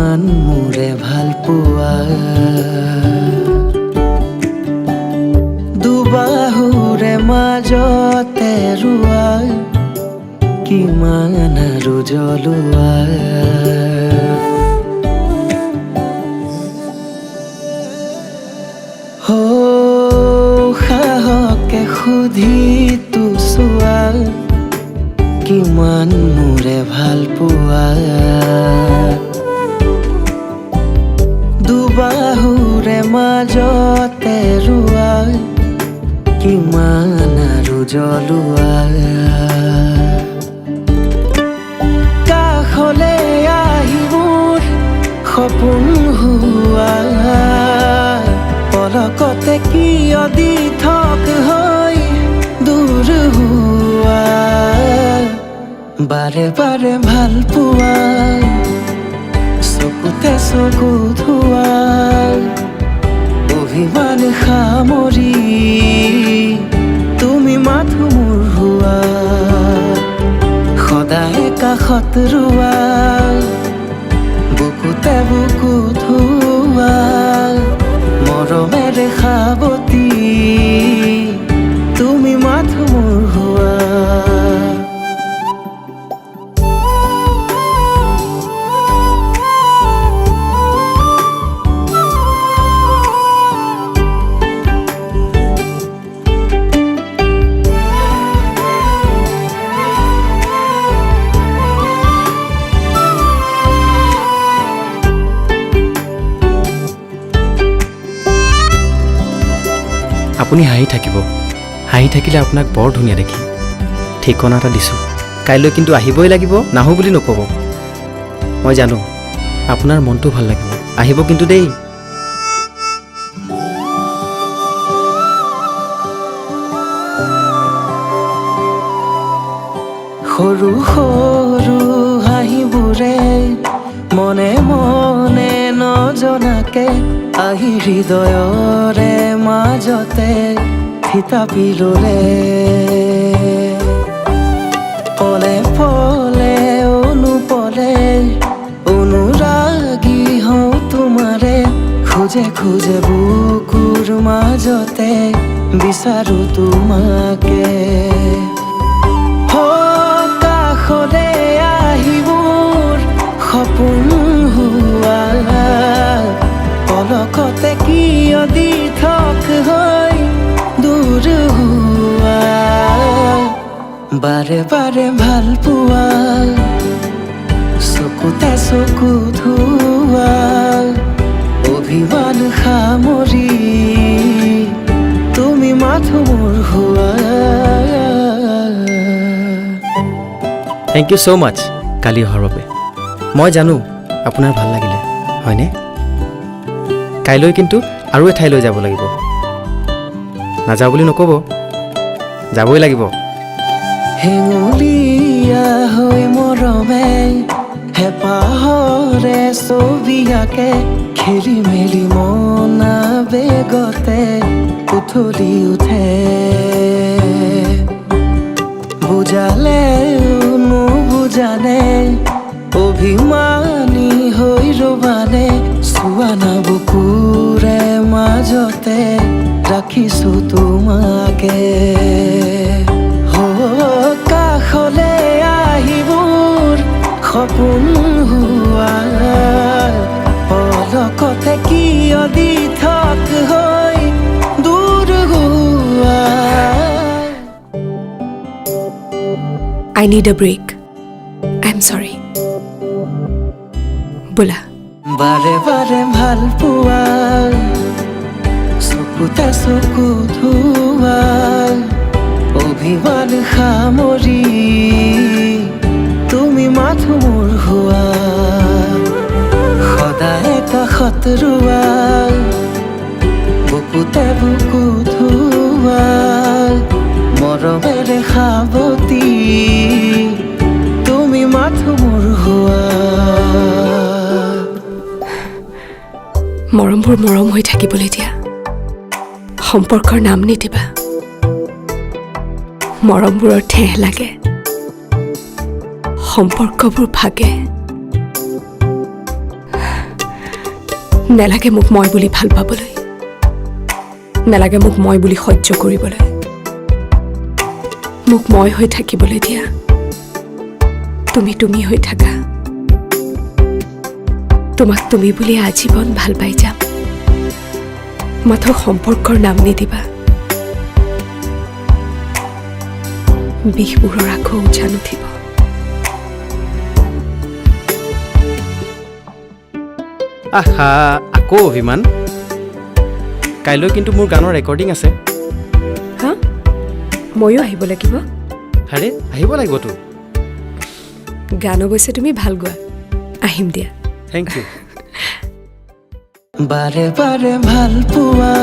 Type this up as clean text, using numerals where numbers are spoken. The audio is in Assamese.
কিমান মোৰে ভাল পোৱা দুবাহুৰে মাজতে ৰোৱা কিমান আৰু জ্বলোৱা সাহকে সুধি তো চোৱা কিমান মোৰে ভাল পোৱা দুবাহুৰে মাজতে ৰোৱা কিমান আৰু জ্বলোৱা কাষলে আহি মোৰ সপোন হোৱা পলকতে কিয় দি থক হৈ দূৰ হোৱা বাৰে বাৰে ভাল পোৱা চকুতে চকু ধোৱা অভিমান সামৰি তুমি মাথো মোৰ হোৱা সদায় কাষত ৰোৱা বুকুতে বুকু ধোৱা মৰমেৰে সাৱতি তুমি মাথো মোৰ হোৱা আপুনি হাঁহি থাকিব হাঁহি থাকিলে আপোনাক বৰ ধুনীয়া দেখি ঠিকনা এটা দিছোঁ কাইলৈ কিন্তু আহিবই লাগিব নাহো বুলি নক'ব মই জানো আপোনাৰ মনটো ভাল লাগিব আহিব কিন্তু দেই সৰু সৰু হাঁহিবোৰে মনে মনে নজনাকে আহি হৃদয়ৰে মাজতে থিতাপি ল'লে পলে পলে অনুপলে অনুৰাগী হওঁ তোমাৰে খোজে খোজে বুকুৰ মাজতে বিচাৰো তোমাকে কাষলে আহি মোৰ সপোন হোৱা পলকতে কিয় দি থক হৈ দূৰ হোৱা বাৰে বাৰে ভাল পোৱা চকুতে চকু ধোৱা অভিমান সামৰি তুমি মাথো মোৰ হোৱা থেংক ইউ ছ' মাছ কালি অহাৰ বাবে মই জানো আপোনাৰ ভাল লাগিলে হয়নে কাইলৈ কিন্তু আৰু এঠাইলৈ যাব লাগিব নাযাওঁ বুলি নক'ব যাবই লাগিব হেঙুলীয়া হৈ মৰমে হেঁপাহৰে ছবি আঁকে খেলি মেলি মনা বেগতে উঠলি উঠে বুজালেও নুবুজানে অভিমানী হৈ ৰবানে চোৱানা বুকুৰে মাজতে ৰাখিছো তোমাকে কাষলে আহি মোৰ সপোন হোৱা পলকতে কিয় দি থক হৈ দূৰ হোৱা I need a break. I'm sorry. Bola. বাৰে বাৰে ভাল পোৱা চকুতে চকু ধোৱা অভিমান সামৰি তুমি মাথো মোৰ হোৱা সদায় কাষত ৰোৱা বুকুতে বুকু ধোৱা মৰমেৰে সাৱতি তুমি মাথো মোৰ হোৱা মৰমবোৰ মৰম হৈ থাকিবলৈ দিয়া সম্পৰ্কৰ নাম নিদিবা মৰমবোৰৰ ঠেহ লাগে সম্পৰ্কবোৰ ভাগে নেলাগে মোক মই বুলি ভাল পাবলৈ, নেলাগে মোক মই বুলি সহ্য কৰিবলৈ, মোক মই হৈ থাকিবলৈ দিয়া। তুমি তুমি হৈ থাকা, তোমাক তুমি বুলি আজীৱন ভাল পাই যাম। মাথো সম্পৰ্কৰ নাম নিদিবা, বিষবোৰৰ আকৌ উজান উঠিব। আহা, আকৌ অভিমান। কাইলৈ কিন্তু মোৰ গানৰ ৰেকৰ্ডিং আছে। হা, ময়ো আহিব লাগিব? আৰে আহিব লাগিবতো। গান অৱশ্যে তুমি ভাল গোৱা, আহিম দিয়া। Thank you. বাৰে বাৰে ভাল পোৱা